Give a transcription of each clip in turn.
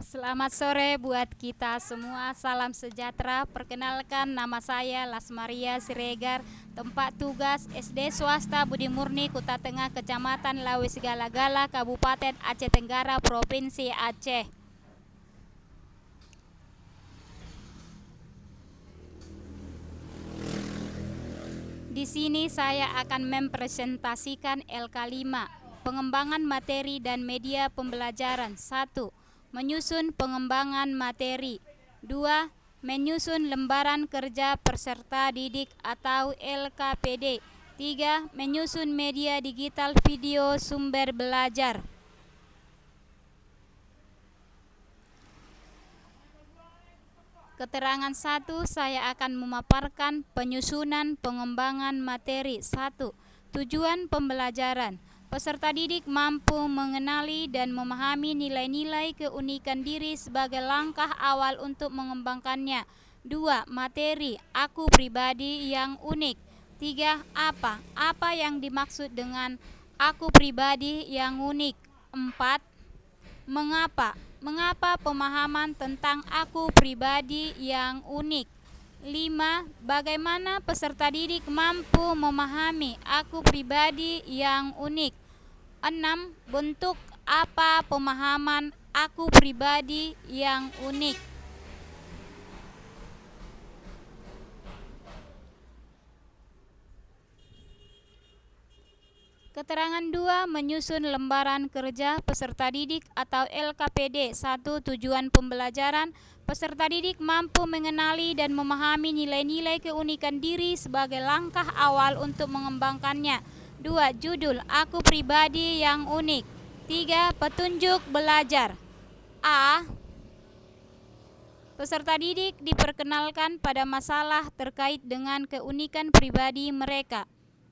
Selamat sore buat kita semua, salam sejahtera. Perkenalkan, nama saya Lasmaria Siregar, tempat tugas SD Swasta Budi Murni, Kota Tengah, Kecamatan Lawis Galagala, Kabupaten Aceh Tenggara, Provinsi Aceh. Di sini saya akan mempresentasikan LK5, pengembangan materi dan media pembelajaran. 1. Menyusun pengembangan materi. 2. Menyusun lembaran kerja peserta didik atau LKPD. 3. Menyusun media digital video sumber belajar. Keterangan 1, saya akan memaparkan penyusunan pengembangan materi. 1. Tujuan pembelajaran. Peserta didik mampu mengenali dan memahami nilai-nilai keunikan diri sebagai langkah awal untuk mengembangkannya. 2. Materi, aku pribadi yang unik. 3. Apa yang dimaksud dengan aku pribadi yang unik? 4. Mengapa? Mengapa pemahaman tentang aku pribadi yang unik? 5. Bagaimana peserta didik mampu memahami aku pribadi yang unik? 6. Bentuk apa pemahaman aku pribadi yang unik? Keterangan 2, menyusun lembaran kerja peserta didik atau LKPD. 1. Tujuan pembelajaran. Peserta didik mampu mengenali dan memahami nilai-nilai keunikan diri sebagai langkah awal untuk mengembangkannya. 2. Judul, aku pribadi yang unik. 3. Petunjuk belajar. A. Peserta didik diperkenalkan pada masalah terkait dengan keunikan pribadi mereka.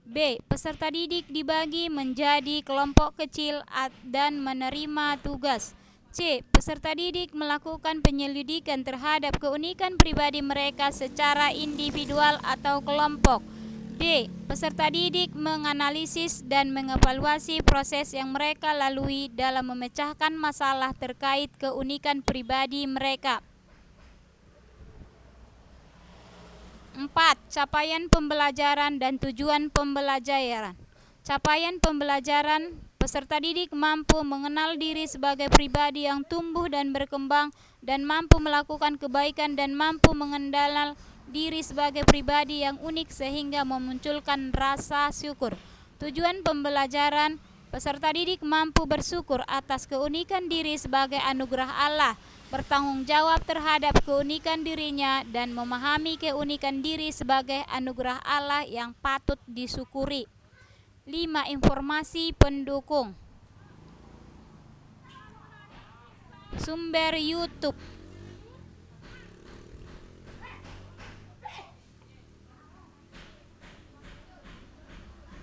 B. Peserta didik dibagi menjadi kelompok kecil dan menerima tugas. C. Peserta didik melakukan penyelidikan terhadap keunikan pribadi mereka secara individual atau kelompok. D. Peserta didik menganalisis dan mengevaluasi proses yang mereka lalui dalam memecahkan masalah terkait keunikan pribadi mereka. 4. Capaian pembelajaran dan tujuan pembelajaran. Capaian pembelajaran, peserta didik mampu mengenal diri sebagai pribadi yang tumbuh dan berkembang dan mampu melakukan kebaikan dan mampu mengenal diri sebagai pribadi yang unik sehingga memunculkan rasa syukur. Tujuan pembelajaran, peserta didik mampu bersyukur atas keunikan diri sebagai anugerah Allah, bertanggung jawab terhadap keunikan dirinya, dan memahami keunikan diri sebagai anugerah Allah yang patut disyukuri. 5. Informasi pendukung. Sumber YouTube.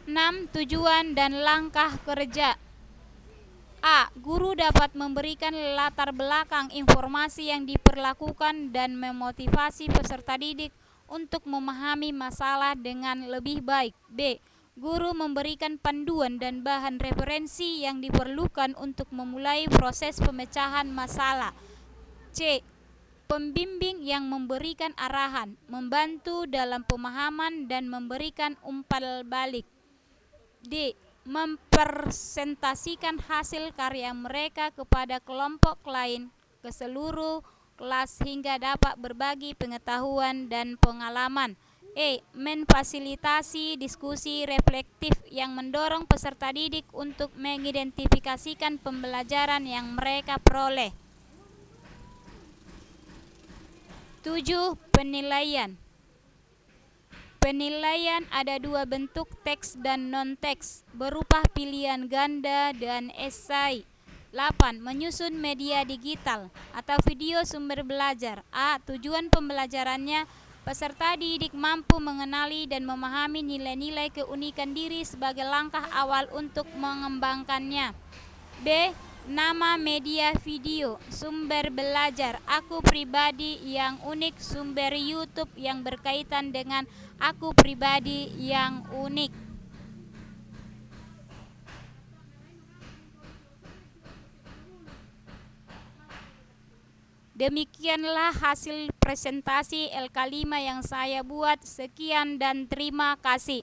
6. Tujuan dan langkah kerja. A. Guru dapat memberikan latar belakang informasi yang diperlakukan dan memotivasi peserta didik untuk memahami masalah dengan lebih baik. B. Guru memberikan panduan dan bahan referensi yang diperlukan untuk memulai proses pemecahan masalah. C. Pembimbing yang memberikan arahan, membantu dalam pemahaman dan memberikan umpan balik. D. Mempresentasikan hasil karya mereka kepada kelompok lain, ke seluruh kelas hingga dapat berbagi pengetahuan dan pengalaman. E. Memfasilitasi diskusi reflektif yang mendorong peserta didik untuk mengidentifikasikan pembelajaran yang mereka peroleh. 7. Penilaian. Penilaian ada dua bentuk, teks dan non-teks, berupa pilihan ganda dan esai. 8. Menyusun media digital atau video sumber belajar. A. Tujuan pembelajarannya, peserta didik mampu mengenali dan memahami nilai-nilai keunikan diri sebagai langkah awal untuk mengembangkannya. B. Nama media video, sumber belajar, aku pribadi yang unik, sumber YouTube yang berkaitan dengan aku pribadi yang unik. Demikianlah hasil presentasi LK5 yang saya buat. Sekian dan terima kasih.